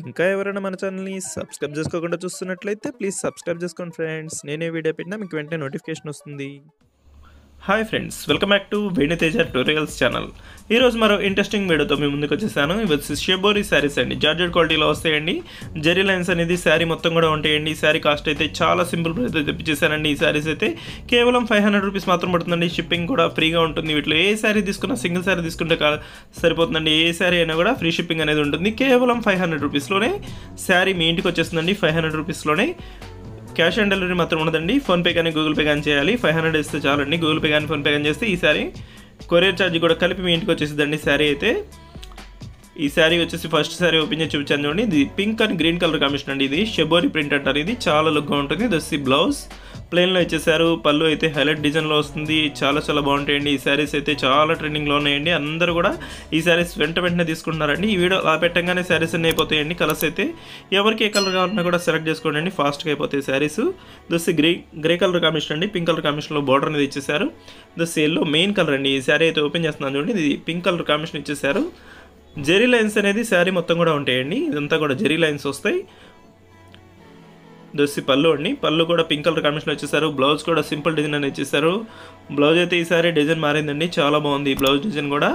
ఇంకా ఎవరైనా మన ఛానల్‌ని సబ్స్క్రైబ్ చేసుకోకుండా చూస్తున్నట్లయితే ప్లీజ్ సబ్స్క్రైబ్ చేసుకోండి ఫ్రెండ్స్. నేనే వీడియో పెట్టినా మీకు వెంటనే నోటిఫికేషన్ వస్తుంది. Hi friends, welcome back to Venu Teja tutorials channel. ఈరోజు మరో ఇంట్రెస్టింగ్ వీడియోతో మీ ముందుకు వచ్చేసాను. ఇవి వచ్చి షిబోరి శారీస్ అండి, జార్జెట్ క్వాలిటీలో వస్తాయండి. జెరీ లైన్స్ అనేది శారీ మొత్తం కూడా ఉంటాయండి. ఈ శారీ కాస్ట్ అయితే చాలా సింపుల్ ప్రైస్ అయితే తెప్పించేసానండి. ఈ శారీస్ అయితే కేవలం 500 రూపీస్ మాత్రం పడుతుందండి. షిప్పింగ్ కూడా ఫ్రీగా ఉంటుంది. వీటిలో ఏ శారీ తీసుకున్నా, సింగిల్ శారీ తీసుకుంటే సరిపోతుందండి. ఏ శారీ అయినా కూడా ఫ్రీ షిప్పింగ్ అనేది ఉంటుంది. కేవలం 500 రూపీస్లోనే శారీ మీ ఇంటికి వచ్చేస్తుందండి. 500 రూపీస్లోనే క్యాష్ ఆన్ డెలివరీ మాత్రం ఉండదండి. ఫోన్పే కానీ గూగుల్ పే కానీ చేయాలి. 500 ఇస్తే చాలండి. గూగుల్ పే కానీ ఫోన్పే కానీ చేస్తే ఈ శారీ కొరియర్ ఛార్జ్ కూడా కలిపి మీ ఇంటికి వచ్చేసిందండి. శారీ అయితే ఈ శారీ వచ్చేసి ఫస్ట్ శారీ ఓపెన్ చేసి చూపించాను చూడండి. ఇది pink and green colour combination అండి. ఇది షిబోరి ప్రింట్ అంటారు. ఇది చాలా లుక్గా ఉంటుంది. దసి బ్లౌజ్ ప్లెయిన్లో ఇచ్చేసారు. పళ్ళు అయితే హైలైట్ డిజైన్లో వస్తుంది. చాలా చాలా బాగుంటాయండి. ఈ శారీస్ అయితే చాలా ట్రెండింగ్లో ఉన్నాయండి. అందరూ కూడా ఈ శారీస్ వెంటనే తీసుకుంటున్నారండి. ఈ వీడియో అలా పెట్టగానే శారీస్ అన్నీ అయిపోతాయండి. కలర్స్ అయితే ఎవరికి ఏ కలర్ కావాలన్నా కూడా సెలెక్ట్ చేసుకోండి. ఫాస్ట్గా అయిపోతాయి శారీస్. దసి గ్రే కలర్ కాంబినేషన్ అండి. పింక్ కలర్ కాంబినేషన్లో బార్డర్ అనేది ఇచ్చేసారు. దసి ఎల్లో మెయిన్ కలర్ అండి. ఈ శారీ అయితే ఓపెన్ చేస్తున్నాను చూడండి. ఇది పింక్ కలర్ కాంబినేషన్ ఇచ్చేసారు. జెరీ లైన్స్ అనేది శారీ మొత్తం కూడా ఉంటాయండి. ఇదంతా కూడా జెరీ లైన్స్ వస్తాయి. దోసి పళ్ళు అండి. పళ్ళు కూడా పింక్ కలర్ కాంబినేషన్ వచ్చేసారు. బ్లౌజ్ కూడా సింపుల్ డిజైన్ అని ఇచ్చేసారు. బ్లౌజ్ అయితే ఈసారి డిజైన్ మారిందండి. చాలా బాగుంది ఈ బ్లౌజ్ డిజైన్ కూడా.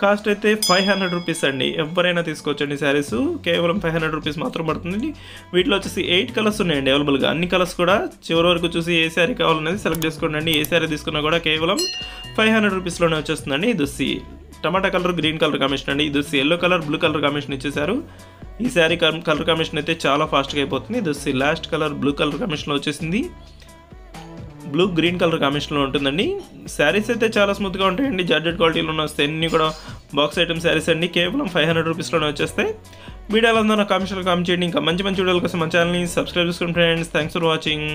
కాస్ట్ అయితే 500 రూపీస్ అండి. ఎవరైనా తీసుకోవచ్చండి శారీస్. కేవలం 500 రూపీస్ మాత్రం పడుతుంది. వీటిలో వచ్చేసి 8 కలర్స్ ఉన్నాయండి అవైలబుల్గా. అన్ని కలర్స్ కూడా చివరి వరకు చూసి ఏ శారీ కావాలనేది సెలెక్ట్ చేసుకోండి. ఏ శారీ తీసుకున్నా కూడా కేవలం 500 రూపీస్లోనే వచ్చేస్తుందండి. దోసి టమాటా కలర్ గ్రీన్ కలర్ కాంబినేషన్ అండి. ఇది yellow colour blue colour combination ఇచ్చేసారు. ఈ శారీ కలర్ కాంబినేషన్ అయితే చాలా ఫాస్ట్గా అయిపోతుంది. ఇది లాస్ట్ కలర్ బ్లూ కలర్ కాంబినేషన్లో వచ్చేసింది. బ్లూ గ్రీన్ కలర్ కాంబినేషన్లో ఉంటుందండి. శారీస్ అయితే చాలా స్మూత్గా ఉంటాయండి. జార్జెట్ క్వాలిటీలో ఉన్న అన్ని కూడా బాక్స్ ఐటమ్ శారీస్ అండి. కేవలం 500 రూపీస్లోనే వచ్చేస్తాయి. వీడియోలో నా కామెంట్స్లో కామెంట్ చేయండి. ఇంకా మంచి మంచి వీడియోల కోసం మన ఛానల్ని సబ్స్క్రైబ్ చేసుకోండి ఫ్రెండ్స్. Thanks for watching.